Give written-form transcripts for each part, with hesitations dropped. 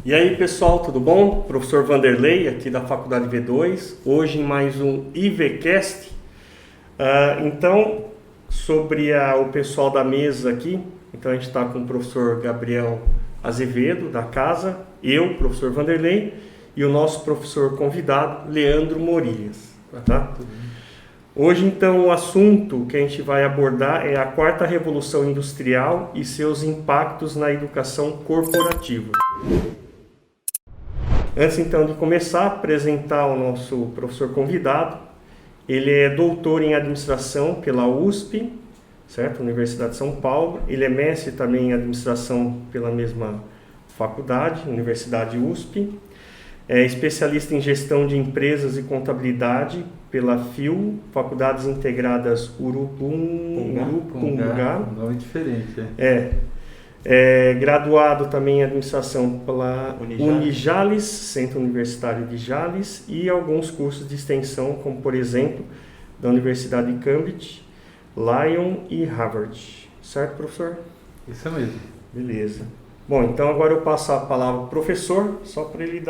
E aí pessoal, tudo bom? Professor Vanderlei aqui da Faculdade V2, hoje em mais um IVCast. Então, sobre o pessoal da mesa aqui, então a gente está com o professor Gabriel Azevedo da casa, eu, professor Vanderlei, e o nosso professor convidado, Leandro Morilhas. Tá? Hoje então o assunto que a gente vai abordar é a quarta revolução industrial e seus impactos na educação corporativa. Antes então de começar, apresentar o nosso professor convidado. Ele é doutor em administração pela USP, certo? Universidade de São Paulo. Ele é mestre também em administração pela mesma faculdade, Universidade USP. É especialista em gestão de empresas e contabilidade pela FIU, Faculdades Integradas Urucungá. Nome diferente, É graduado também em administração pela Unijales, Centro Universitário de Jales, e alguns cursos de extensão, como por exemplo, da Universidade de Cambridge, Lyon e Harvard. Certo, professor? Isso mesmo. Beleza. Bom, então agora eu passo a palavra ao professor, só para ele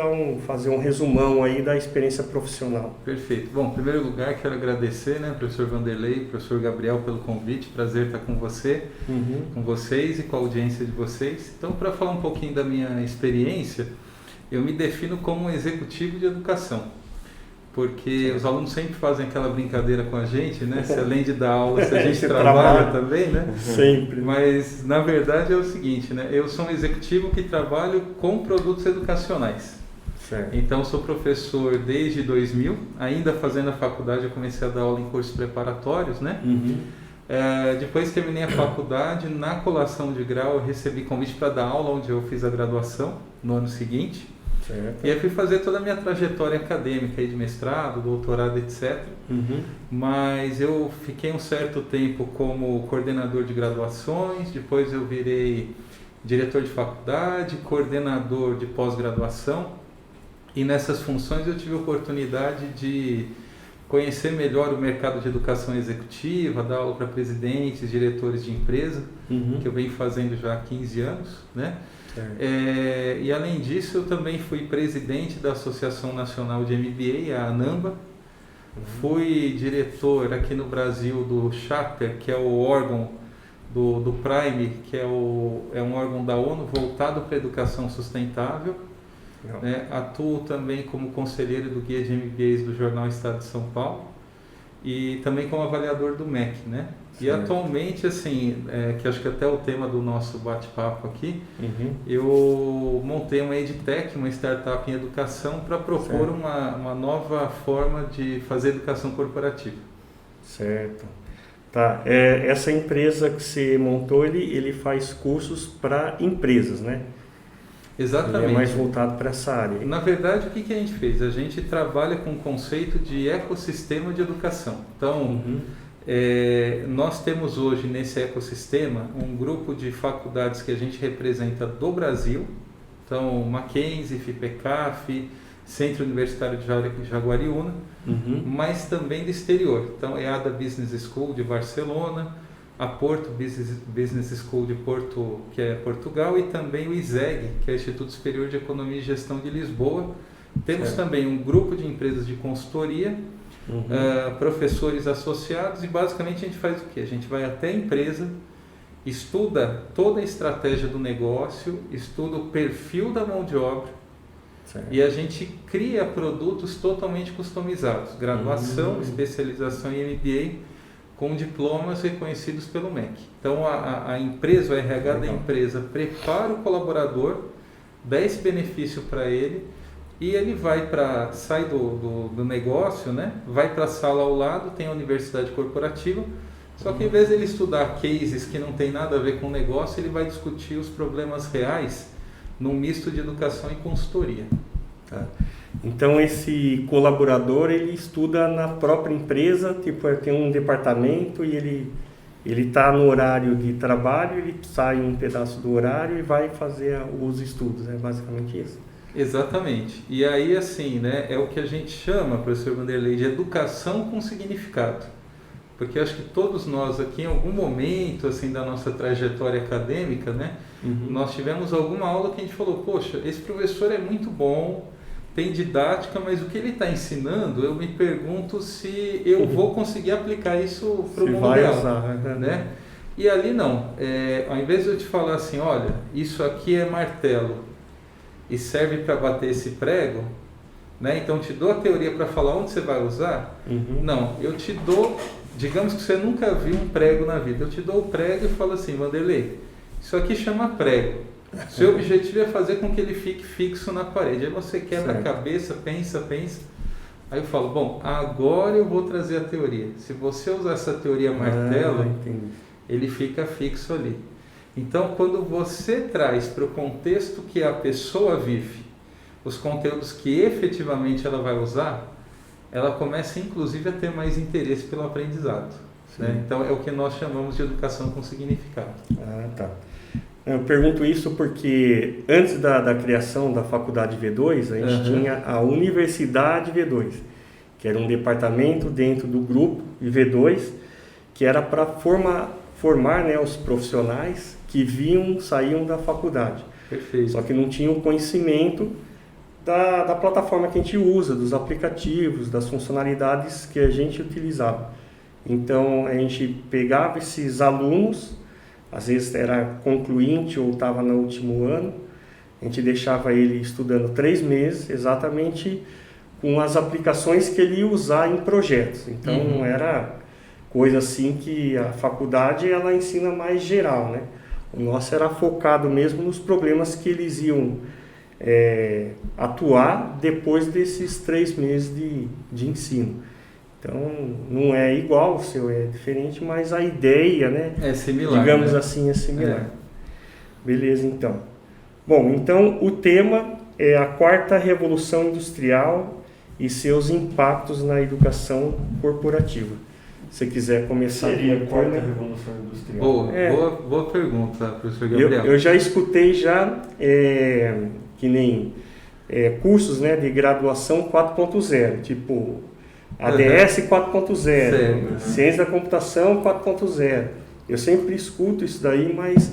fazer um resumão aí da experiência profissional. Perfeito. Bom, em primeiro lugar, quero agradecer, professor Vanderlei, professor Gabriel, pelo convite. Prazer estar com você, com vocês e com a audiência de vocês. Então, para falar um pouquinho da minha experiência, eu me defino como um executivo de educação. Porque os alunos sempre fazem aquela brincadeira com a gente, Se além de dar aula, se a gente trabalha também, Sempre. Mas, na verdade, é o seguinte, Eu sou um executivo que trabalho com produtos educacionais. Certo. Então, sou professor desde 2000, ainda fazendo a faculdade, eu comecei a dar aula em cursos preparatórios, Depois que terminei a faculdade, na colação de grau, eu recebi convite para dar aula, onde eu fiz a graduação no ano seguinte. Certo. E aí fui fazer toda a minha trajetória acadêmica de mestrado, doutorado, etc. Mas eu fiquei um certo tempo como coordenador de graduações, depois eu virei diretor de faculdade, coordenador de pós-graduação, e nessas funções eu tive a oportunidade de conhecer melhor o mercado de educação executiva, dar aula para presidentes, diretores de empresa, que eu venho fazendo já há 15 anos, E além disso, eu também fui presidente da Associação Nacional de MBA, a ANAMBA. Fui diretor aqui no Brasil do Chapter, que é o órgão do Prime, que é um órgão da ONU voltado para a educação sustentável. Atuo também como conselheiro do Guia de MBAs do Jornal Estado de São Paulo e também como avaliador do MEC, E atualmente, que acho que até o tema do nosso bate-papo aqui, eu montei uma EdTech, uma startup em educação, para propor uma nova forma de fazer educação corporativa. Certo. Tá. Essa empresa que você montou, ele faz cursos para empresas, Exatamente. Ele é mais voltado para essa área. Na verdade, o que a gente fez? A gente trabalha com o conceito de ecossistema de educação. Então, nós temos hoje nesse ecossistema um grupo de faculdades que a gente representa do Brasil, então Mackenzie, FIPECAF, Centro Universitário de Jaguariúna, mas também do exterior. Então é a ADA Business School de Barcelona, a Porto Business School de Porto, que é Portugal, e também o ISEG, que é o Instituto Superior de Economia e Gestão de Lisboa. Temos também um grupo de empresas de consultoria, professores associados, e basicamente a gente faz o quê? A gente vai até a empresa, estuda toda a estratégia do negócio, estuda o perfil da mão de obra, e a gente cria produtos totalmente customizados, graduação, especialização em MBA, com diplomas reconhecidos pelo MEC. Então a empresa, o RH da empresa prepara o colaborador, dá esse benefício para ele, e ele sai do negócio, vai para a sala ao lado, tem a universidade corporativa, só que em vez de ele estudar cases que não tem nada a ver com o negócio, ele vai discutir os problemas reais num misto de educação e consultoria. Tá. Então esse colaborador, ele estuda na própria empresa, tem um departamento e ele está no horário de trabalho, ele sai um pedaço do horário e vai fazer os estudos, é basicamente isso? Exatamente. E aí, é o que a gente chama, professor Vanderlei, de educação com significado. porque acho que todos nós aqui, em algum momento assim da nossa trajetória acadêmica, né, nós tivemos alguma aula que a gente falou, poxa, esse professor é muito bom, tem didática, mas o que ele está ensinando, eu me pergunto se eu vou conseguir aplicar isso para o mundo real, né? E ali não, ao invés de eu te falar assim, olha, isso aqui é martelo e serve para bater esse prego, né? Então te dou a teoria para falar onde você vai usar, não, eu te dou, digamos que você nunca viu um prego na vida, eu te dou o prego e falo assim, Vanderlei, isso aqui chama prego. Seu objetivo é fazer com que ele fique fixo na parede. Aí você quebra a cabeça, pensa. Aí eu falo, bom, agora eu vou trazer a teoria. Se você usar essa teoria martelo, ele fica fixo ali. Então, quando você traz para o contexto que a pessoa vive, os conteúdos que efetivamente ela vai usar, ela começa inclusive a ter mais interesse pelo aprendizado. Né? Então, é o que nós chamamos de educação com significado. Tá. Eu pergunto isso porque antes da criação da faculdade V2, a gente tinha a Universidade V2, que era um departamento dentro do grupo V2, que era para formar, né, os profissionais que saíam da faculdade. Perfeito. Só que não tinham conhecimento da plataforma que a gente usa, dos aplicativos, das funcionalidades que a gente utilizava. Então, a gente pegava esses alunos, às vezes era concluinte ou estava no último ano, a gente deixava ele estudando 3 meses, exatamente com as aplicações que ele ia usar em projetos. Então, não era coisa assim que a faculdade ela ensina mais geral, né? O nosso era focado mesmo nos problemas que eles iam atuar depois desses 3 meses de ensino. Então, não é igual, o seu é diferente, mas a ideia, né? É similar. Digamos assim, é similar. Beleza, então. Bom, então o tema é a 4ª Revolução Industrial e seus impactos na educação corporativa. Se você quiser começar... Seria a 4ª Revolução Industrial? Boa pergunta, professor Gabriel. Eu já escutei que nem cursos, né, de graduação 4.0, tipo... ADS 4.0, Ciência da Computação 4.0. Eu sempre escuto isso daí, mas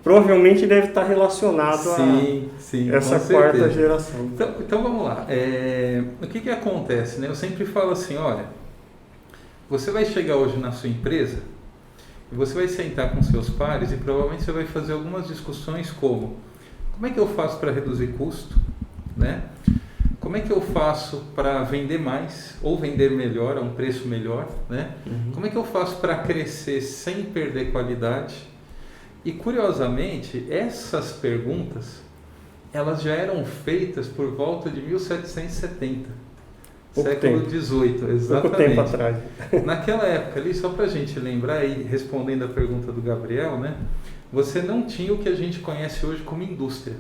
provavelmente deve estar relacionado a essa 4ª geração. Então vamos lá. O que acontece? Né? Eu sempre falo assim, olha, você vai chegar hoje na sua empresa e você vai sentar com seus pares e provavelmente você vai fazer algumas discussões como é que eu faço para reduzir custo, né? Como é que eu faço para vender mais ou vender melhor, a um preço melhor, né? Como é que eu faço para crescer sem perder qualidade? E curiosamente, essas perguntas, elas já eram feitas por volta de 1770, século XVIII, exatamente. Pouco tempo atrás. Naquela época ali, só para a gente lembrar e respondendo a pergunta do Gabriel, né? Você não tinha o que a gente conhece hoje como indústria,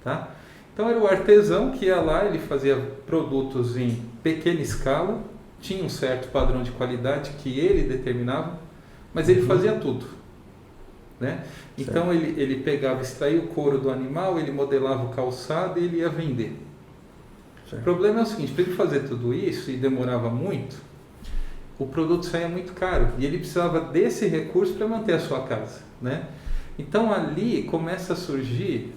tá? Então era o artesão que ia lá, ele fazia produtos em pequena escala, tinha um certo padrão de qualidade que ele determinava, mas ele fazia tudo, né? Então ele pegava, extraía o couro do animal, ele modelava o calçado e ele ia vender. Certo. O problema é o seguinte, para ele fazer tudo isso, e demorava muito, o produto saía muito caro e ele precisava desse recurso para manter a sua casa, né? Então ali começa a surgir,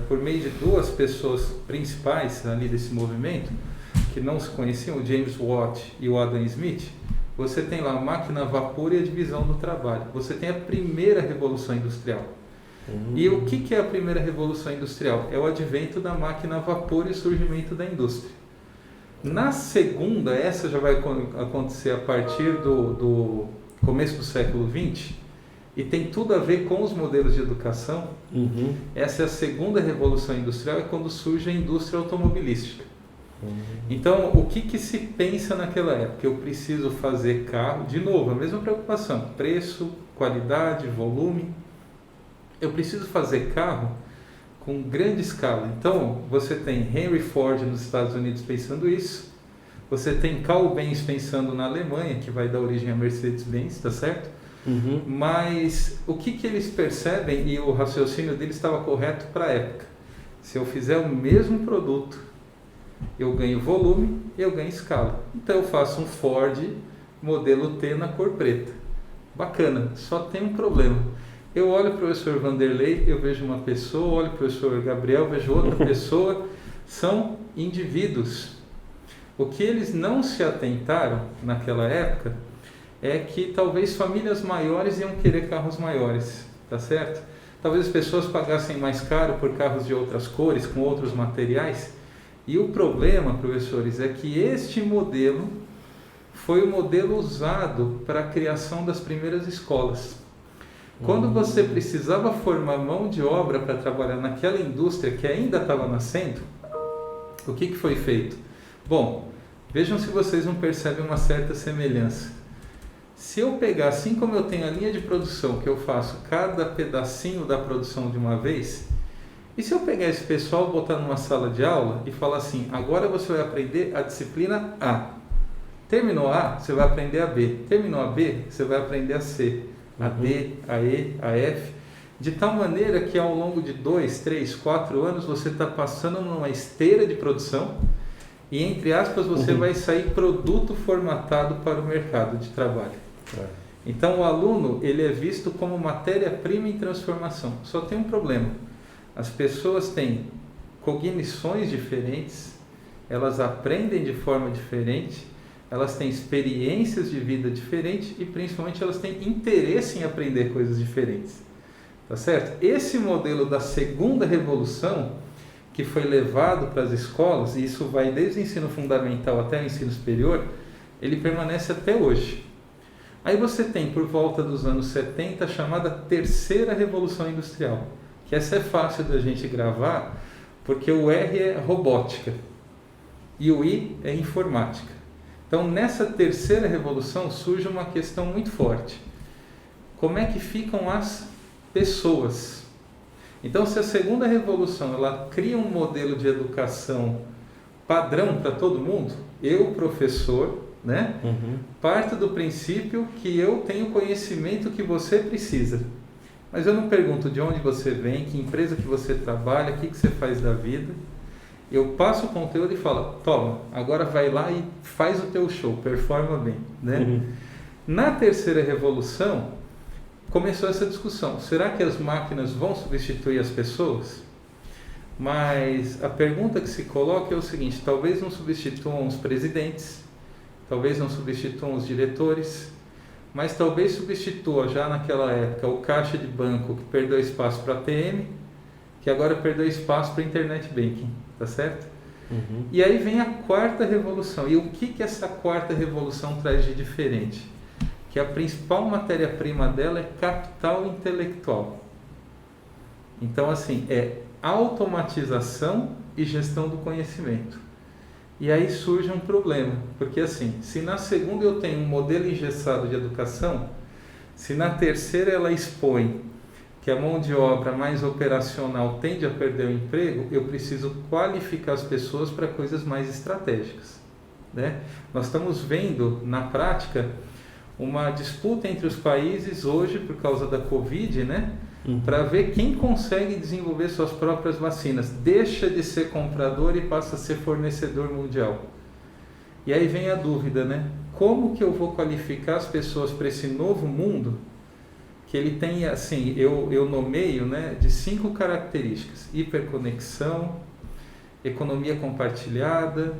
por meio de 2 pessoas principais ali desse movimento, que não se conheciam, o James Watt e o Adam Smith, você tem lá a máquina a vapor e a divisão do trabalho. Você tem a primeira revolução industrial. E o que é a primeira revolução industrial? É o advento da máquina a vapor e o surgimento da indústria. Na segunda, essa já vai acontecer a partir do começo do século XX, e tem tudo a ver com os modelos de educação. Essa é a segunda revolução industrial, é quando surge a indústria automobilística. Então, o que se pensa naquela época? Eu preciso fazer carro, de novo, a mesma preocupação, preço, qualidade, volume. Eu preciso fazer carro com grande escala. Então, você tem Henry Ford nos Estados Unidos pensando isso, você tem Carl Benz pensando na Alemanha, que vai dar origem à Mercedes-Benz, tá certo? Mas o que eles percebem, e o raciocínio deles estava correto para a época, se eu fizer o mesmo produto, eu ganho volume e eu ganho escala. Então eu faço um Ford modelo T na cor preta. Bacana, só tem um problema. Eu olho para o professor Vanderlei, eu vejo uma pessoa, olho para o professor Gabriel, vejo outra pessoa, são indivíduos. O que eles não se atentaram naquela época é que talvez famílias maiores iam querer carros maiores, tá certo? Talvez as pessoas pagassem mais caro por carros de outras cores, com outros materiais. E o problema, professores, é que este modelo foi o modelo usado para a criação das primeiras escolas. Quando você precisava formar mão de obra para trabalhar naquela indústria que ainda estava nascendo, o que foi feito? Bom, vejam se vocês não percebem uma certa semelhança. Se eu pegar, assim como eu tenho a linha de produção, que eu faço cada pedacinho da produção de uma vez, e se eu pegar esse pessoal, botar numa sala de aula e falar assim, agora você vai aprender a disciplina A. Terminou A, você vai aprender a B. Terminou a B, você vai aprender a C, a D, a E, a F, de tal maneira que ao longo de 2, 3, 4 anos você está passando numa esteira de produção e, entre aspas, você vai sair produto formatado para o mercado de trabalho. Então o aluno ele é visto como matéria-prima em transformação. Só tem um problema: as pessoas têm cognições diferentes, elas aprendem de forma diferente, elas têm experiências de vida diferentes e principalmente elas têm interesse em aprender coisas diferentes, tá certo? Esse modelo da segunda revolução que foi levado para as escolas, e isso vai desde o ensino fundamental até o ensino superior, ele permanece até hoje. Aí você tem, por volta dos anos 70, a chamada terceira revolução industrial, que essa é fácil da gente gravar, porque o R é robótica e o I é informática. Então, nessa terceira revolução surge uma questão muito forte. Como é que ficam as pessoas? Então, se a segunda revolução ela cria um modelo de educação padrão para todo mundo, eu, professor, né? Parto do princípio que eu tenho o conhecimento que você precisa. Mas eu não pergunto de onde você vem, que empresa que você trabalha, o que você faz da vida. Eu passo o conteúdo e falo, toma, agora vai lá e faz o teu show, performa bem, né? Na terceira revolução, começou essa discussão. Será que as máquinas vão substituir as pessoas? Mas a pergunta que se coloca é o seguinte, talvez não substituam os presidentes, talvez não substituam os diretores, mas talvez substitua já naquela época o caixa de banco que perdeu espaço para a ATM, que agora perdeu espaço para Internet Banking, tá certo? E aí vem a quarta revolução. E o que essa quarta revolução traz de diferente? Que a principal matéria-prima dela é capital intelectual. Então, assim, é automatização e gestão do conhecimento. E aí surge um problema, porque assim, se na segunda eu tenho um modelo engessado de educação, se na terceira ela expõe que a mão de obra mais operacional tende a perder o emprego, eu preciso qualificar as pessoas para coisas mais estratégicas, né? Nós estamos vendo na prática uma disputa entre os países hoje por causa da Covid, né? Para ver quem consegue desenvolver suas próprias vacinas. Deixa de ser comprador e passa a ser fornecedor mundial. E aí vem a dúvida, né? Como que eu vou qualificar as pessoas para esse novo mundo que ele tem, assim, eu nomeio, né, de 5 características: hiperconexão, economia compartilhada,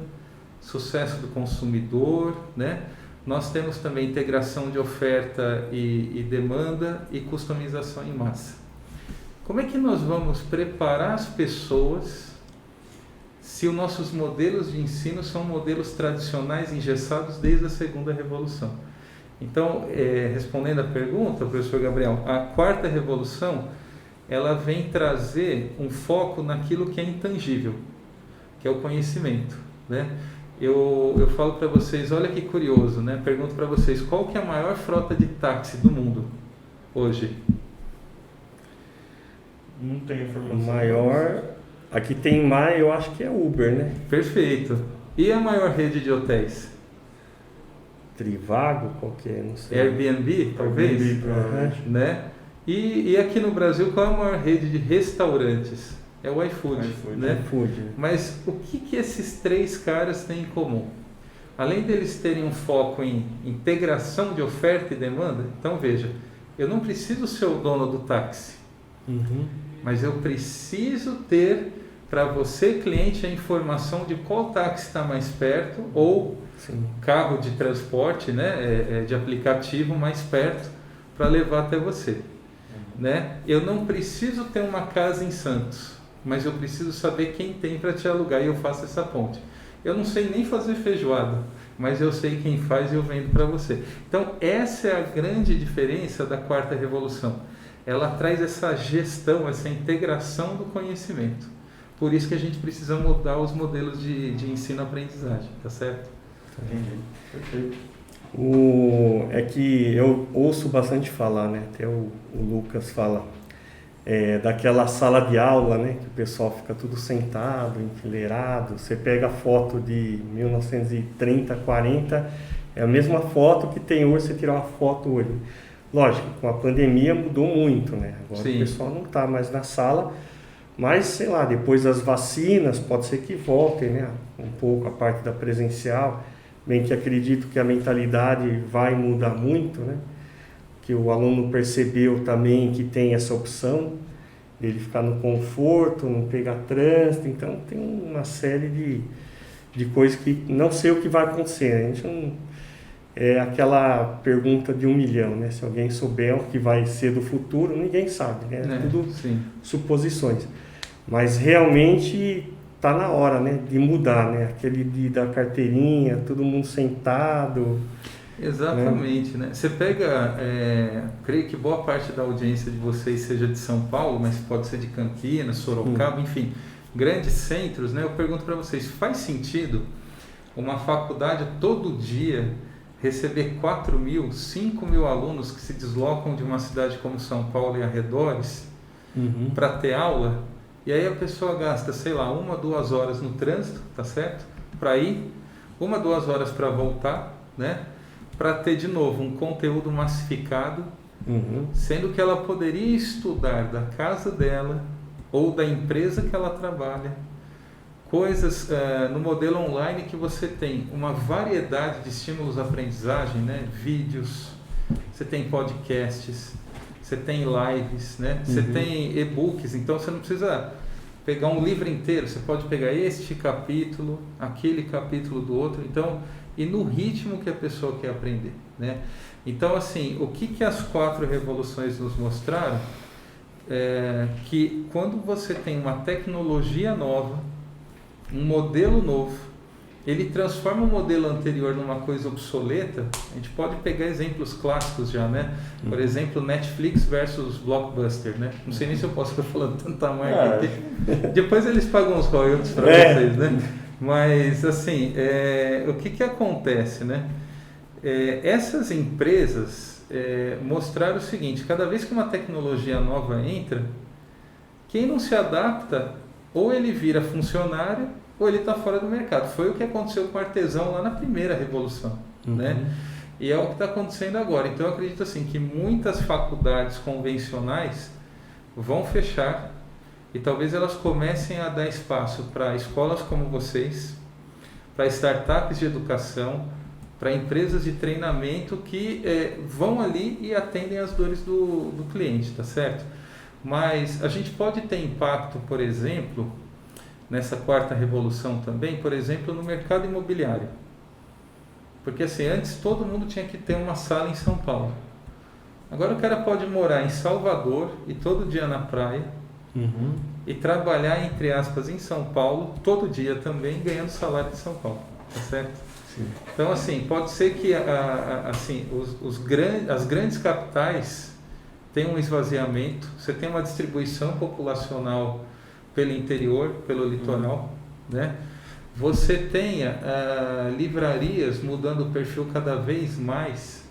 sucesso do consumidor, né? Nós temos também integração de oferta e demanda e customização em massa. Como é que nós vamos preparar as pessoas se os nossos modelos de ensino são modelos tradicionais engessados desde a segunda revolução? Então, respondendo a pergunta, professor Gabriel, a quarta revolução ela vem trazer um foco naquilo que é intangível, que é o conhecimento, né? Eu falo para vocês, olha que curioso, né? Pergunto para vocês, qual que é a maior frota de táxi do mundo hoje? Não tem informação. Maior, aqui tem mais, eu acho que é Uber, né? Perfeito. E a maior rede de hotéis? Trivago, qualquer, não sei. Airbnb, talvez? Airbnb, provavelmente. Né? E aqui no Brasil, qual é a maior rede de restaurantes? É o iFood, né? iFood. Mas o que esses 3 caras têm em comum? além deles terem um foco em integração de oferta e demanda, então veja, eu não preciso ser o dono do táxi, mas eu preciso ter para você, cliente, a informação de qual táxi está mais perto ou carro de transporte, né, de aplicativo mais perto para levar até você. Né? Eu não preciso ter uma casa em Santos, mas eu preciso saber quem tem para te alugar e eu faço essa ponte. Eu não sei nem fazer feijoada, mas eu sei quem faz e eu vendo para você. Então essa é a grande diferença da quarta revolução. Ela traz essa gestão, essa integração do conhecimento. Por isso que a gente precisa mudar os modelos de ensino-aprendizagem, tá certo? Entendi. Perfeito. É que eu ouço bastante falar, né? Até o Lucas fala daquela sala de aula, né? Que o pessoal fica tudo sentado, enfileirado. Você pega a foto de 1930, 40, é a mesma foto que tem hoje, você tirar uma foto hoje. Lógico, com a pandemia mudou muito, né? Agora o pessoal não está mais na sala, mas sei lá, depois das vacinas pode ser que voltem, né? Um pouco a parte da presencial. Bem que acredito que a mentalidade vai mudar muito, né? Que o aluno percebeu também que tem essa opção dele ficar no conforto, não pegar trânsito, então tem uma série de coisas que não sei o que vai acontecer, né? A gente não, é aquela pergunta de 1 milhão, né? Se alguém souber o que vai ser do futuro, ninguém sabe, né? Tudo suposições. Mas realmente está na hora, né, de mudar, né? Aquele da carteirinha, todo mundo sentado. Exatamente, né? Você pega, creio que boa parte da audiência de vocês seja de São Paulo, mas pode ser de Campinas, Sorocaba, enfim, grandes centros, né? Eu pergunto para vocês, faz sentido uma faculdade todo dia receber 4 mil, 5 mil alunos que se deslocam de uma cidade como São Paulo e arredores para ter aula? E aí a pessoa gasta, sei lá, 1, 2 horas no trânsito, tá certo? Para ir, 1, 2 horas para voltar, né? Para ter de novo um conteúdo massificado, sendo que ela poderia estudar da casa dela ou da empresa que ela trabalha, coisas no modelo online que você tem uma variedade de estímulos à aprendizagem, né? Vídeos, você tem podcasts, você tem lives, né? Você tem e-books, então você não precisa pegar um livro inteiro, você pode pegar este capítulo, aquele capítulo do outro, então, e no ritmo que a pessoa quer aprender, né? Então, assim, o que as 4 revoluções nos mostraram é que quando você tem uma tecnologia nova, um modelo novo, ele transforma o modelo anterior numa coisa obsoleta. A gente pode pegar exemplos clássicos já, né? Por exemplo, Netflix versus Blockbuster, né? Não sei nem se eu posso ficar falando tanta marca aqui. Depois eles pagam os royalties para vocês, né? Mas, assim, o que acontece, né? Essas empresas mostraram o seguinte, cada vez que uma tecnologia nova entra, quem não se adapta, ou ele vira funcionário, ou ele está fora do mercado. Foi o que aconteceu com o artesão lá na primeira revolução, né? E é o que está acontecendo agora. Então eu acredito assim que muitas faculdades convencionais vão fechar e talvez elas comecem a dar espaço para escolas como vocês, para startups de educação, para empresas de treinamento que vão ali e atendem às dores do cliente, tá certo? Mas a gente pode ter impacto, por exemplo, nessa quarta revolução também, por exemplo, no mercado imobiliário. Porque assim, antes todo mundo tinha que ter uma sala em São Paulo. Agora o cara pode morar em Salvador e todo dia na praia e trabalhar, entre aspas, em São Paulo, todo dia também, ganhando salário de São Paulo, tá certo? Sim. Então assim, pode ser que assim, as grandes capitais tenham um esvaziamento, você tem uma distribuição populacional pelo interior, pelo litoral, né? Você tenha livrarias mudando o perfil cada vez mais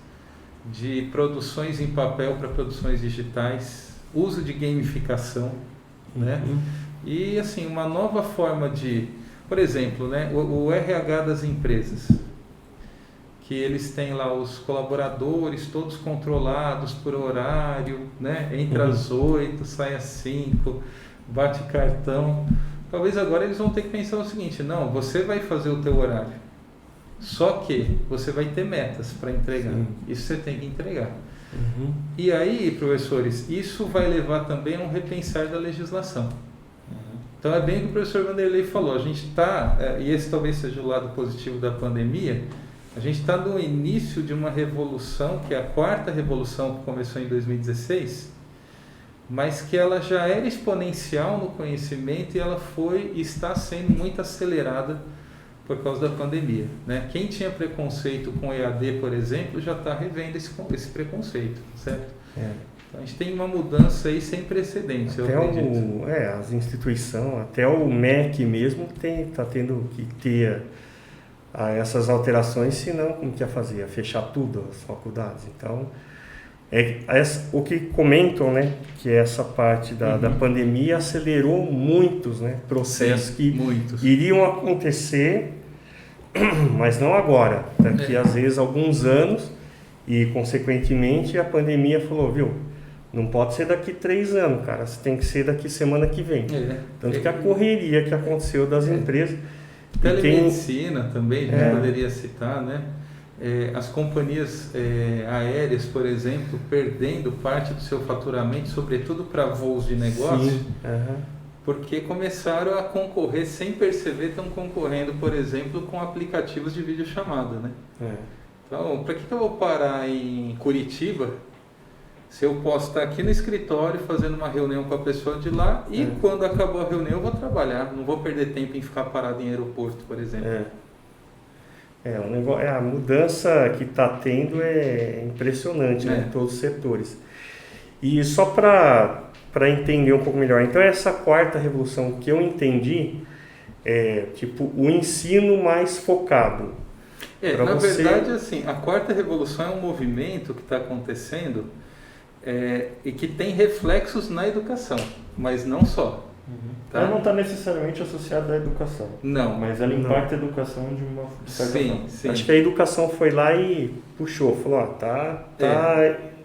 de produções em papel para produções digitais, uso de gamificação, né? E assim, uma nova forma de, por exemplo, né, o RH das empresas, que eles têm lá os colaboradores todos controlados por horário, né? Entra às 8, sai às 5, bate cartão. Talvez agora eles vão ter que pensar o seguinte, não, você vai fazer o teu horário Só que você vai ter metas para entregar. Sim. Isso você tem que entregar. E aí, professores, isso vai levar também a um repensar da legislação. Então é bem o que o professor Vanderlei falou, a gente está, e esse talvez seja o lado positivo da pandemia, a gente está no início de uma revolução, que é a quarta revolução que começou em 2016, mas que ela já era exponencial no conhecimento e ela foi e está sendo muito acelerada por causa da pandemia, né? Quem tinha preconceito com EAD, por exemplo, já está revendo esse preconceito, certo? Então a gente tem uma mudança aí sem precedentes, eu acredito. As instituições, até o MEC mesmo está tendo que ter essas alterações, senão como que ia fazer? Ia fechar tudo, as faculdades. Então, o que comentam, né, que essa parte da pandemia acelerou muitos, né, processos que iriam acontecer, mas não agora, daqui às vezes alguns anos, e consequentemente a pandemia falou, viu, não pode ser daqui 3 anos, cara, você tem que ser daqui semana que vem. Tanto que a correria que aconteceu das empresas... Telemedicina também, a gente poderia citar, né? As companhias aéreas, por exemplo, perdendo parte do seu faturamento, sobretudo para voos de negócio, porque começaram a concorrer, sem perceber, estão concorrendo, por exemplo, com aplicativos de videochamada, né? Então, para que eu vou parar em Curitiba, se eu posso estar aqui no escritório fazendo uma reunião com a pessoa de lá e quando acabou a reunião eu vou trabalhar, não vou perder tempo em ficar parado em aeroporto, por exemplo. O negócio, a mudança que está tendo é impressionante, né, em todos os setores. E só para entender um pouco melhor, então essa quarta revolução que eu entendi é tipo o ensino mais focado. Na verdade, assim, a quarta revolução é um movimento que está acontecendo e que tem reflexos na educação, mas não só. Tá? Ela não está necessariamente associada à educação. Não. Mas ela impacta a educação de uma certa forma. Sim. Acho que a educação foi lá e puxou, falou,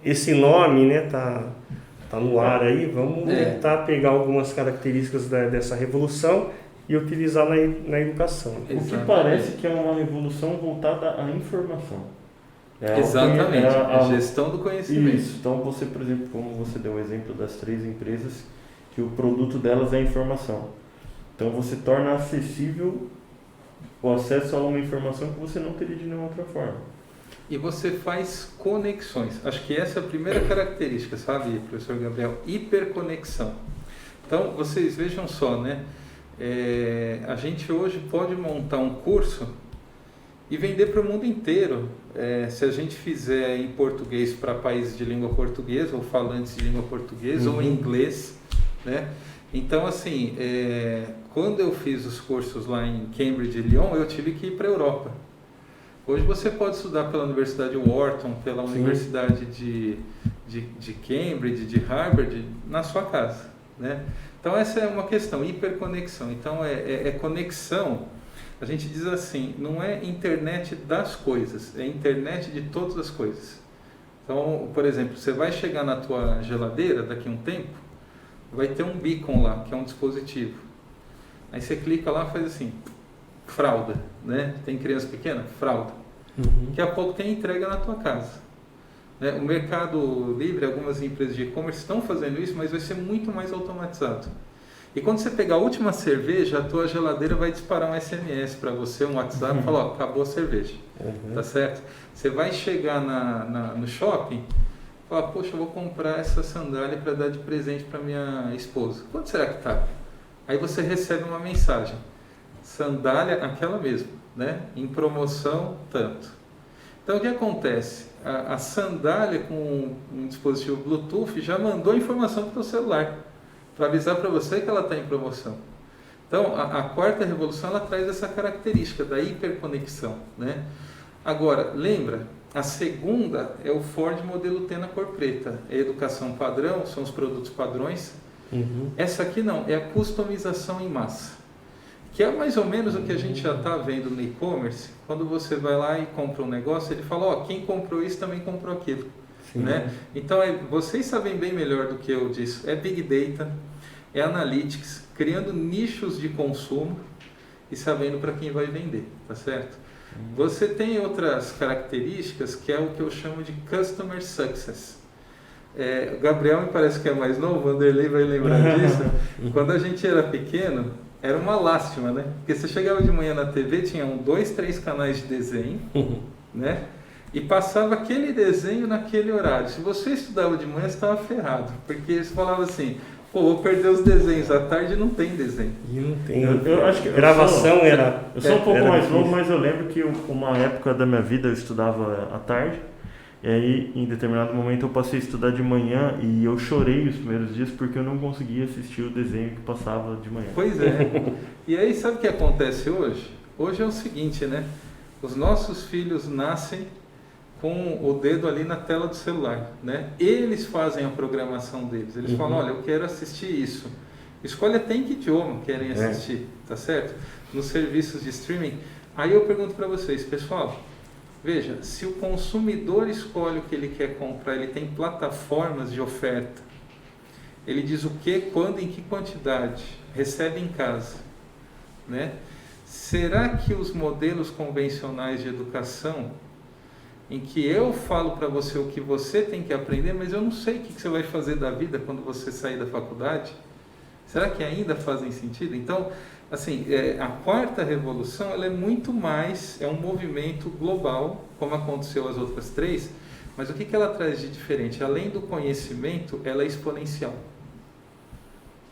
esse nome, né, tá no ar aí, vamos tentar pegar algumas características dessa revolução e utilizar na educação. O que parece que é uma revolução voltada à informação. Exatamente, a gestão do conhecimento. Isso. Então você, por exemplo, como você deu o exemplo das 3 empresas, que o produto delas é a informação. Então você torna acessível o acesso a uma informação que você não teria de nenhuma outra forma. E você faz conexões. Acho que essa é a primeira característica, sabe, professor Gabriel? Hiperconexão. Então, vocês vejam só, né? A gente hoje pode montar um curso e vender para o mundo inteiro. Se a gente fizer em português para países de língua portuguesa, ou falantes de língua portuguesa, ou em inglês, né? Então, assim, quando eu fiz os cursos lá em Cambridge e Lyon, eu tive que ir para a Europa. Hoje você pode estudar pela Universidade Wharton, pela Universidade de Cambridge, de Harvard, na sua casa, né? Então essa é uma questão, hiperconexão. Então é conexão, a gente diz assim, não é internet das coisas, é internet de todas as coisas. Então, por exemplo, você vai chegar na tua geladeira daqui a um tempo, vai ter um beacon lá, que é um dispositivo. Aí você clica lá e faz assim, fralda, né? Tem criança pequena? Fralda. Daqui a pouco tem entrega na tua casa. Né? O Mercado Livre, algumas empresas de e-commerce estão fazendo isso, mas vai ser muito mais automatizado. E quando você pegar a última cerveja, a tua geladeira vai disparar um SMS para você, um WhatsApp, e falar, acabou a cerveja. Tá certo? Você vai chegar no shopping, falar, poxa, eu vou comprar essa sandália para dar de presente para minha esposa. Quanto será que tá? Aí você recebe uma mensagem. Sandália, aquela mesmo, né? Em promoção, tanto. Então, o que acontece? A sandália com um dispositivo Bluetooth já mandou informação para o teu celular, para avisar para você que ela está em promoção. Então, a quarta revolução, ela traz essa característica da hiperconexão, né? Agora, lembra, a segunda é o Ford modelo T na cor preta. É a educação padrão, são os produtos padrões. Essa aqui não, é a customização em massa. Que é mais ou menos o que a gente já está vendo no e-commerce. Quando você vai lá e compra um negócio, ele fala, quem comprou isso também comprou aquilo. Né? Então, vocês sabem bem melhor do que eu disso. É Big Data, é Analytics, criando nichos de consumo e sabendo para quem vai vender, tá certo? Você tem outras características que é o que eu chamo de Customer Success. O Gabriel me parece que é mais novo, o Vanderlei vai lembrar disso. Quando a gente era pequeno, era uma lástima, né? Porque você chegava de manhã na TV, tinha 2, 3 canais de desenho, né? E passava aquele desenho naquele horário. Se você estudava de manhã, você estava ferrado. Porque você falava assim, pô, vou perder os desenhos, à tarde não tem desenho. E não tem. Eu acho que Gravação era... Eu sou um pouco mais difícil. novo, mas eu lembro que uma época da minha vida eu estudava à tarde. E aí, em determinado momento, eu passei a estudar de manhã e eu chorei os primeiros dias porque eu não conseguia assistir o desenho que passava de manhã. Pois é. E aí, sabe o que acontece hoje? Hoje é o seguinte, né? Os nossos filhos nascem com o dedo ali na tela do celular, né? Eles fazem a programação deles. Eles falam, olha, eu quero assistir isso. Escolhe até em que idioma querem assistir, tá certo? Nos serviços de streaming. Aí eu pergunto para vocês, pessoal, veja, se o consumidor escolhe o que ele quer comprar, ele tem plataformas de oferta, ele diz o que, quando, em que quantidade, recebe em casa, né? Será que os modelos convencionais de educação, em que eu falo para você o que você tem que aprender, mas eu não sei o que você vai fazer da vida quando você sair da faculdade, será que ainda fazem sentido? Então, assim, a quarta revolução, ela é muito mais, é um movimento global, como aconteceu as outras 3, mas o que ela traz de diferente? Além do conhecimento, ela é exponencial.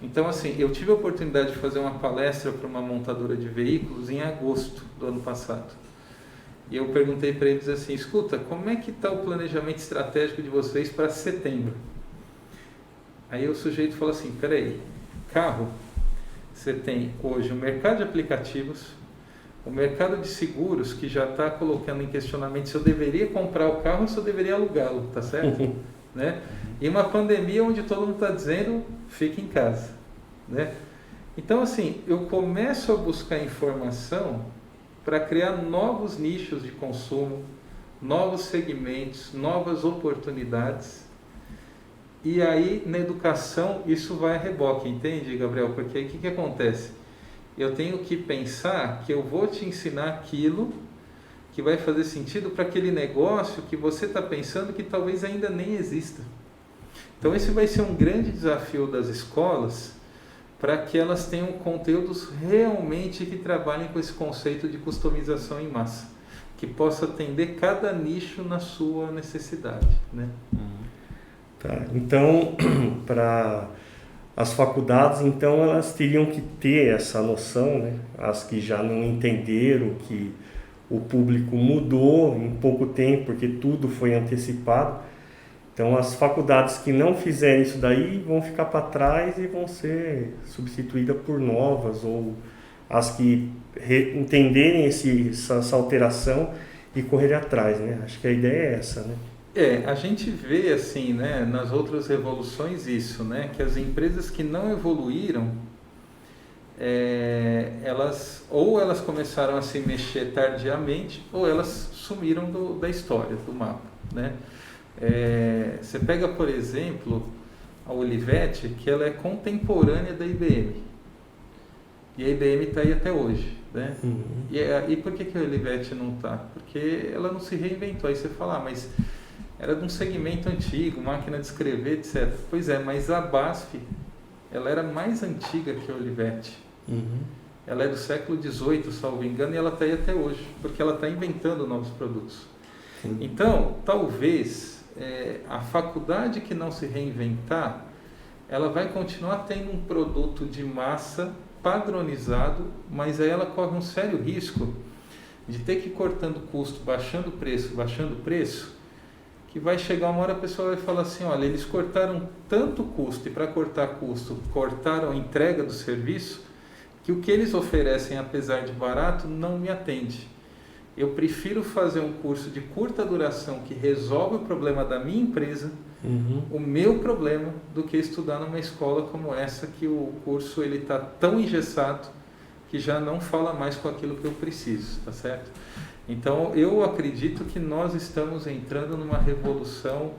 Então, assim, eu tive a oportunidade de fazer uma palestra para uma montadora de veículos em agosto do ano passado. E eu perguntei para eles assim, escuta, como é que está o planejamento estratégico de vocês para setembro? Aí o sujeito falou assim, peraí, carro, você tem hoje o mercado de aplicativos, o mercado de seguros, que já está colocando em questionamento se eu deveria comprar o carro ou se eu deveria alugá-lo, tá certo? Né? E uma pandemia onde todo mundo está dizendo, fique em casa, né? Então, assim, eu começo a buscar informação para criar novos nichos de consumo, novos segmentos, novas oportunidades. E aí, na educação, isso vai a reboque, entende, Gabriel? Porque aí o que acontece? Eu tenho que pensar que eu vou te ensinar aquilo que vai fazer sentido para aquele negócio que você está pensando que talvez ainda nem exista. Então, esse vai ser um grande desafio das escolas, para que elas tenham conteúdos realmente que trabalhem com esse conceito de customização em massa, que possa atender cada nicho na sua necessidade, né? Tá, então, para as faculdades, então, elas teriam que ter essa noção, né? As que já não entenderam que o público mudou em pouco tempo, porque tudo foi antecipado. Então, as faculdades que não fizerem isso daí vão ficar para trás e vão ser substituídas por novas, ou as que entenderem essa alteração e correrem atrás, né? Acho que a ideia é essa, né? A gente vê assim, né, nas outras revoluções isso, né, que as empresas que não evoluíram, elas começaram a se mexer tardiamente, ou elas sumiram da história, do mapa, né? Você pega, por exemplo, a Olivetti, que ela é contemporânea da IBM. E a IBM está aí até hoje, né? E por que a Olivetti não está? Porque ela não se reinventou. Aí você fala, mas era de um segmento antigo, máquina de escrever, etc. Pois é, mas a BASF, ela era mais antiga que a Olivetti. Ela é do século XVIII, salvo engano, e ela está aí até hoje, porque ela está inventando novos produtos. Então, talvez a faculdade que não se reinventar, ela vai continuar tendo um produto de massa padronizado, mas aí ela corre um sério risco de ter que ir cortando custo, baixando preço, que vai chegar uma hora a pessoa vai falar assim, olha, eles cortaram tanto custo, e para cortar custo, cortaram a entrega do serviço, que o que eles oferecem, apesar de barato, não me atende. Eu prefiro fazer um curso de curta duração que resolve o problema da minha empresa, o meu problema, do que estudar numa escola como essa, que o curso está tão engessado que já não fala mais com aquilo que eu preciso, tá certo? Então, eu acredito que nós estamos entrando numa revolução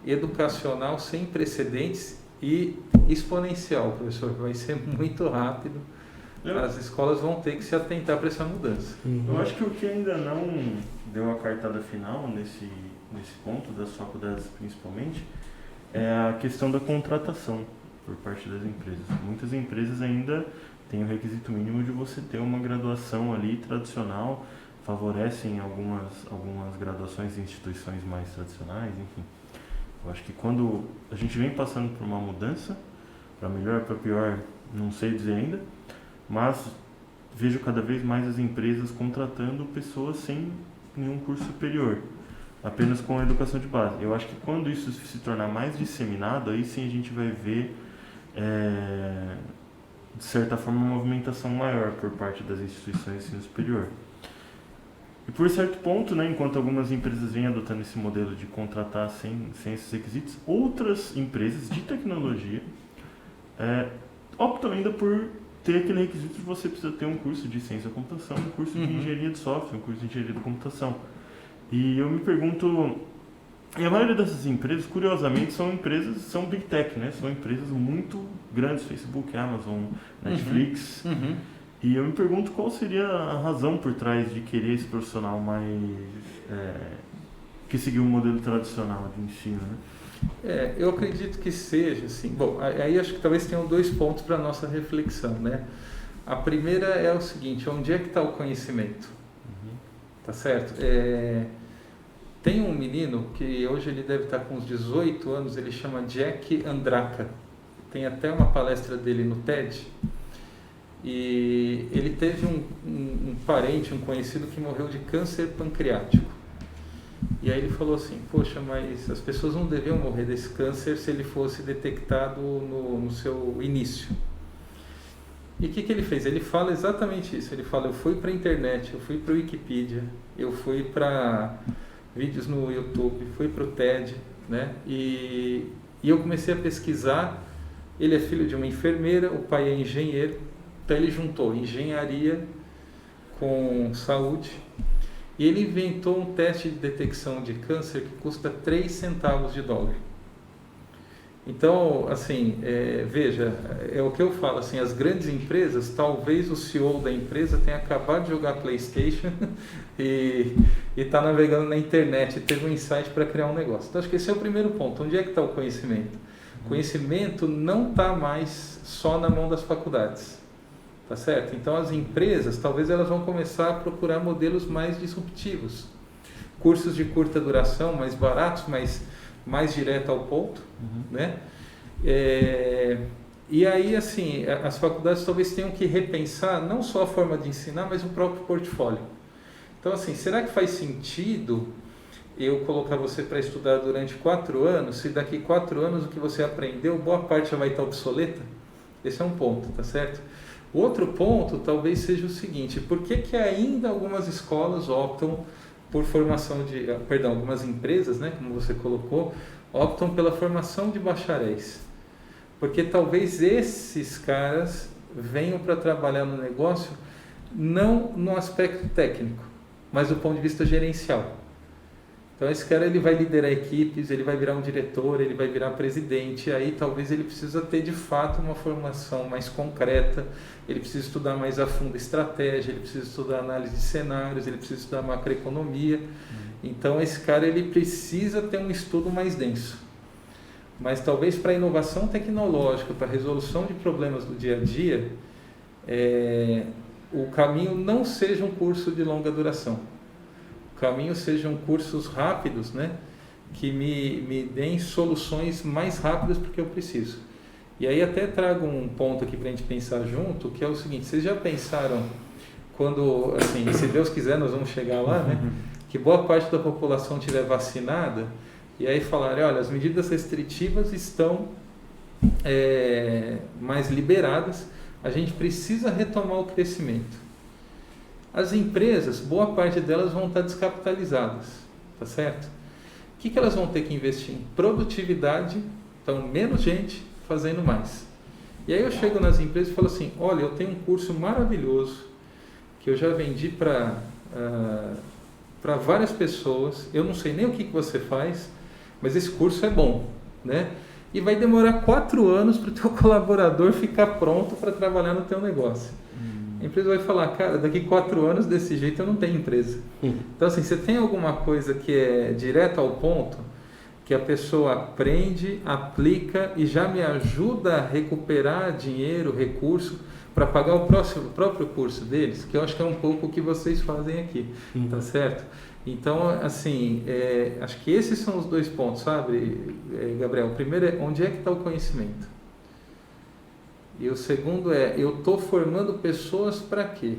educacional sem precedentes e exponencial, professor. Vai ser muito rápido. as escolas vão ter que se atentar para essa mudança. Eu acho que o que ainda não deu a cartada final nesse ponto, das faculdades principalmente, é a questão da contratação por parte das empresas. Muitas empresas ainda têm o requisito mínimo de você ter uma graduação ali tradicional, favorecem algumas graduações em instituições mais tradicionais, enfim. Eu acho que quando a gente vem passando por uma mudança, para melhor, para pior, não sei dizer ainda, mas vejo cada vez mais as empresas contratando pessoas sem nenhum curso superior, apenas com a educação de base. Eu acho que quando isso se tornar mais disseminado, aí sim a gente vai ver, de certa forma, uma movimentação maior por parte das instituições de ensino superior. E por certo ponto, né, enquanto algumas empresas vêm adotando esse modelo de contratar sem esses requisitos, outras empresas de tecnologia optam ainda por ter aquele requisito de você precisa ter um curso de ciência da computação, um curso de engenharia de software, um curso de engenharia da computação. E eu me pergunto, e a maioria dessas empresas, curiosamente, são big tech, né? São empresas muito grandes, Facebook, Amazon, Netflix. E eu me pergunto qual seria a razão por trás de querer esse profissional mais que seguir um modelo tradicional de ensino, né? Eu acredito que seja assim. Bom, aí acho que talvez tenham 2 pontos para a nossa reflexão, né? A primeira é o seguinte: onde é que está o conhecimento? Tá certo? Tem um menino que hoje ele deve estar com uns 18 anos, ele chama Jack Andraka. Tem até uma palestra dele no TED. E ele teve um parente, um conhecido que morreu de câncer pancreático. E aí ele falou assim: poxa, mas as pessoas não deviam morrer desse câncer se ele fosse detectado no seu início. E o que ele fez? Ele fala exatamente isso. Ele fala: eu fui para a internet, eu fui para o Wikipedia, eu fui para vídeos no YouTube, fui para o TED, né? E eu comecei a pesquisar. Ele é filho de uma enfermeira, o pai é engenheiro, então ele juntou engenharia com saúde. E ele inventou um teste de detecção de câncer que custa 3 centavos de dólar. Então, assim, veja, é o que eu falo, assim, as grandes empresas, talvez o CEO da empresa tenha acabado de jogar PlayStation e está navegando na internet e teve um insight para criar um negócio. Então, acho que esse é o primeiro ponto. Onde é que está o conhecimento? O conhecimento não está mais só na mão das faculdades. Tá certo? Então as empresas, talvez elas vão começar a procurar modelos mais disruptivos. Cursos de curta duração, mais baratos, mas mais direto ao ponto, né? E aí, assim, as faculdades talvez tenham que repensar não só a forma de ensinar, mas o próprio portfólio. Então, assim, será que faz sentido eu colocar você para estudar durante 4 anos, se daqui 4 anos o que você aprendeu, boa parte já vai estar obsoleta? Esse é um ponto, tá certo? Outro ponto talvez seja o seguinte: por que ainda algumas escolas optam por formação de... algumas empresas, né, como você colocou, optam pela formação de bacharéis? Porque talvez esses caras venham para trabalhar no negócio não no aspecto técnico, mas do ponto de vista gerencial. Então esse cara ele vai liderar equipes, ele vai virar um diretor, ele vai virar presidente, aí talvez ele precisa ter de fato uma formação mais concreta, ele precisa estudar mais a fundo estratégia, ele precisa estudar análise de cenários, ele precisa estudar macroeconomia. Então esse cara ele precisa ter um estudo mais denso. Mas talvez para inovação tecnológica, para resolução de problemas do dia a dia, o caminho não seja um curso de longa duração. O caminho sejam cursos rápidos, né, que me deem soluções mais rápidas porque eu preciso. E aí até trago um ponto aqui para a gente pensar junto, que é o seguinte: vocês já pensaram quando, assim, se Deus quiser nós vamos chegar lá, né, que boa parte da população estiver vacinada e aí falarem: olha, as medidas restritivas estão mais liberadas, a gente precisa retomar o crescimento. As empresas, boa parte delas vão estar descapitalizadas, tá certo? O que elas vão ter que investir? Em produtividade, então menos gente fazendo mais. E aí eu chego nas empresas e falo assim: olha, eu tenho um curso maravilhoso que eu já vendi para várias pessoas, eu não sei nem o que você faz, mas esse curso é bom, né? E vai demorar 4 anos para o teu colaborador ficar pronto para trabalhar no teu negócio. A empresa vai falar, cara, daqui 4 anos desse jeito eu não tenho empresa. Então assim, você tem alguma coisa que é direto ao ponto, que a pessoa aprende, aplica e já me ajuda a recuperar dinheiro, recurso, para pagar o próprio curso deles, que eu acho que é um pouco o que vocês fazem aqui, tá certo? Então, assim, acho que esses são os 2 pontos, sabe, Gabriel? O primeiro é, onde é que está o conhecimento? E o segundo é, eu estou formando pessoas para quê?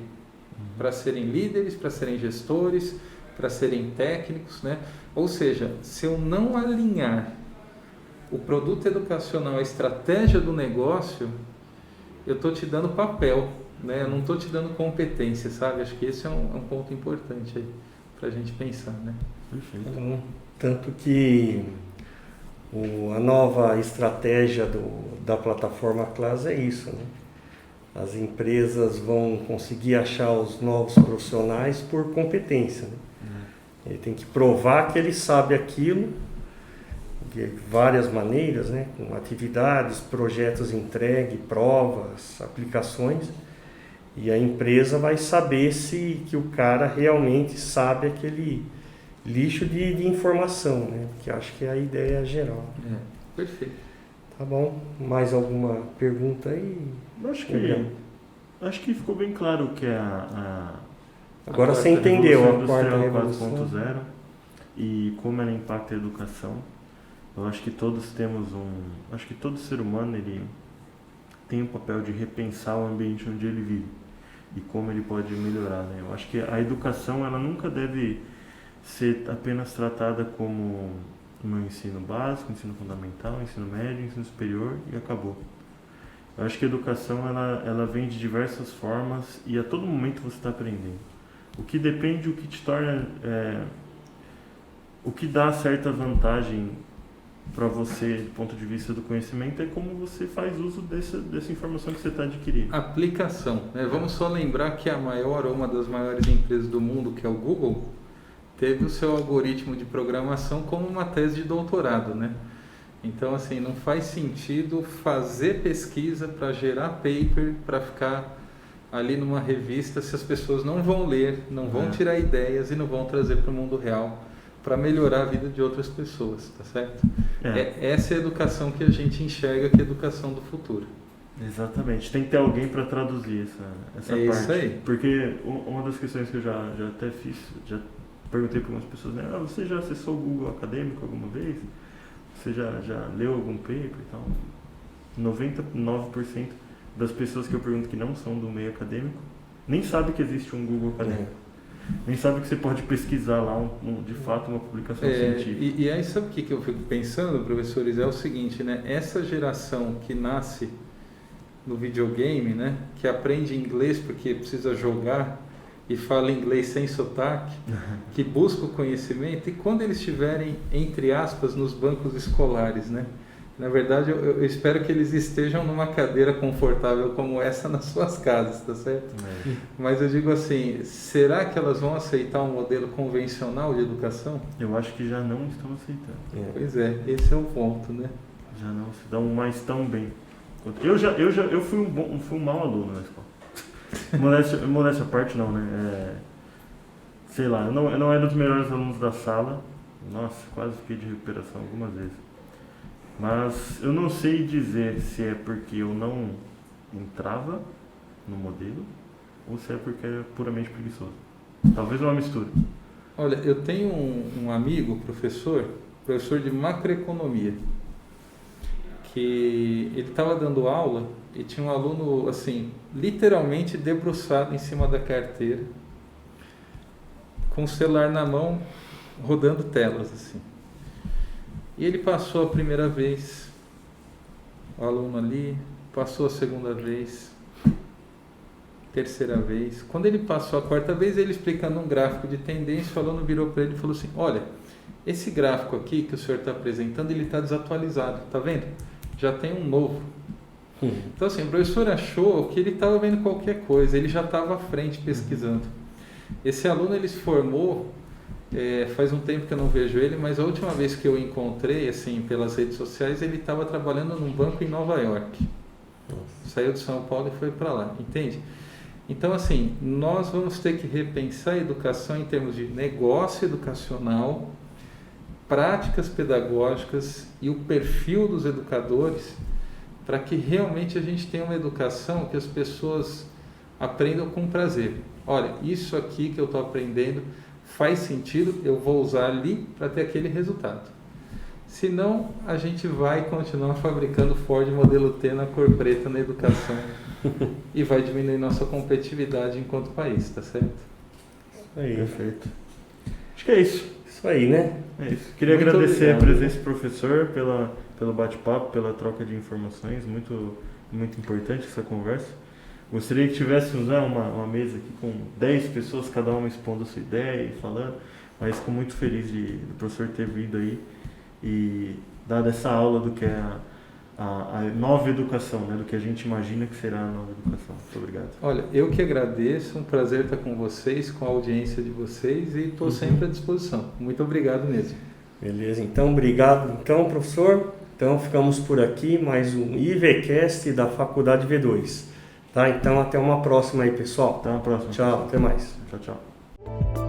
Para serem líderes, para serem gestores, para serem técnicos, né? Ou seja, se eu não alinhar o produto educacional à estratégia do negócio, eu estou te dando papel, né? Eu não estou te dando competência, sabe? Acho que esse é um ponto importante aí para a gente pensar, né? Perfeito. Tanto que a nova estratégia da plataforma Class é isso, né? As empresas vão conseguir achar os novos profissionais por competência, né? Ele tem que provar que ele sabe aquilo de várias maneiras, né? Com atividades, projetos entregue, provas, aplicações, e a empresa vai saber que o cara realmente sabe aquele lixo de informação, né? Que acho que é a ideia geral. Perfeito. Tá bom. Mais alguma pergunta aí? Acho que ficou bem claro o que é Agora você entendeu a quarta revolução revolução 4.0 e como ela impacta a educação. Eu acho que todos temos acho que todo ser humano ele tem o papel de repensar o ambiente onde ele vive e como ele pode melhorar, né? Eu acho que a educação ela nunca deve ser apenas tratada como um ensino básico, ensino fundamental, ensino médio, ensino superior e acabou. Eu acho que a educação ela vem de diversas formas e a todo momento você está aprendendo. O que depende, o que te torna, o que dá certa vantagem para você, do ponto de vista do conhecimento, é como você faz uso dessa informação que você está adquirindo. Aplicação, né? Vamos só lembrar que a maior, ou uma das maiores empresas do mundo, que é o Google, teve o seu algoritmo de programação como uma tese de doutorado, né? Então, assim, não faz sentido fazer pesquisa para gerar paper, para ficar ali numa revista, se as pessoas não vão ler, não vão tirar ideias e não vão trazer para o mundo real para melhorar a vida de outras pessoas, tá certo? Essa é a educação que a gente enxerga que é a educação do futuro. Exatamente, tem que ter alguém para traduzir essa parte. Isso aí. Porque uma das questões que eu já até fiz, já perguntei para algumas pessoas, né? Você já acessou o Google Acadêmico alguma vez? Você já leu algum paper e tal? 99% das pessoas que eu pergunto que não são do meio acadêmico nem sabe que existe um Google Acadêmico. Nem sabe que você pode pesquisar lá, de fato, uma publicação científica. E aí, sabe o que eu fico pensando, professores? É o seguinte, né? Essa geração que nasce no videogame, né? Que aprende inglês porque precisa jogar e fala inglês sem sotaque, que busca o conhecimento, e quando eles estiverem, entre aspas, nos bancos escolares, né? Na verdade, eu espero que eles estejam numa cadeira confortável como essa nas suas casas, tá certo? Mas eu digo assim, será que elas vão aceitar um modelo convencional de educação? Eu acho que já não estão aceitando. Pois é, esse é o ponto, né? Já não se dão mais tão bem. Eu fui um mau aluno na escola. Modéstia à parte não, né? Sei lá, eu não era dos melhores alunos da sala. Nossa, quase fiquei de recuperação algumas vezes. Mas eu não sei dizer se é porque eu não entrava no modelo ou se é porque é puramente preguiçoso. Talvez uma mistura. Olha, eu tenho um amigo, professor de macroeconomia, que ele estava dando aula e tinha um aluno, assim, literalmente debruçado em cima da carteira, com o celular na mão, rodando telas, assim. E ele passou a primeira vez, o aluno ali, passou a segunda vez, terceira vez. Quando ele passou a quarta vez, ele explicando um gráfico de tendência, o aluno virou para ele e falou assim, olha, esse gráfico aqui que o senhor está apresentando, ele está desatualizado, tá vendo? Já tem um novo. Então assim, o professor achou que ele estava vendo qualquer coisa, ele já estava à frente pesquisando. Esse aluno ele se formou, faz um tempo que eu não vejo ele, mas a última vez que eu o encontrei assim, pelas redes sociais, ele estava trabalhando num banco em Nova York. Saiu de São Paulo e foi para lá, entende? Então, assim, nós vamos ter que repensar a educação em termos de negócio educacional, práticas pedagógicas e o perfil dos educadores, para que realmente a gente tenha uma educação que as pessoas aprendam com prazer. Olha, isso aqui que eu estou aprendendo faz sentido, eu vou usar ali para ter aquele resultado. Senão, a gente vai continuar fabricando Ford modelo T na cor preta na educação e vai diminuir nossa competitividade enquanto país, tá certo? Isso aí. Perfeito. Acho que é isso. Isso aí, né? É isso. Queria Muito agradecer obrigado. a presença do professor pelo bate-papo, pela troca de informações, muito importante essa conversa. Gostaria que tivéssemos uma mesa aqui com 10 pessoas, cada uma expondo a sua ideia e falando, mas fico muito feliz do professor ter vindo aí e dado essa aula do que é a nova educação, né? Do que a gente imagina que será a nova educação. Muito obrigado. Olha, eu que agradeço, um prazer estar com vocês, com a audiência de vocês e estou sempre à disposição. Muito obrigado mesmo. Beleza, então obrigado então, professor. Então ficamos por aqui, mais um IVCast da Faculdade V2. Tá? Então até uma próxima aí, pessoal. Até uma próxima. Tchau, até mais. Tchau, tchau.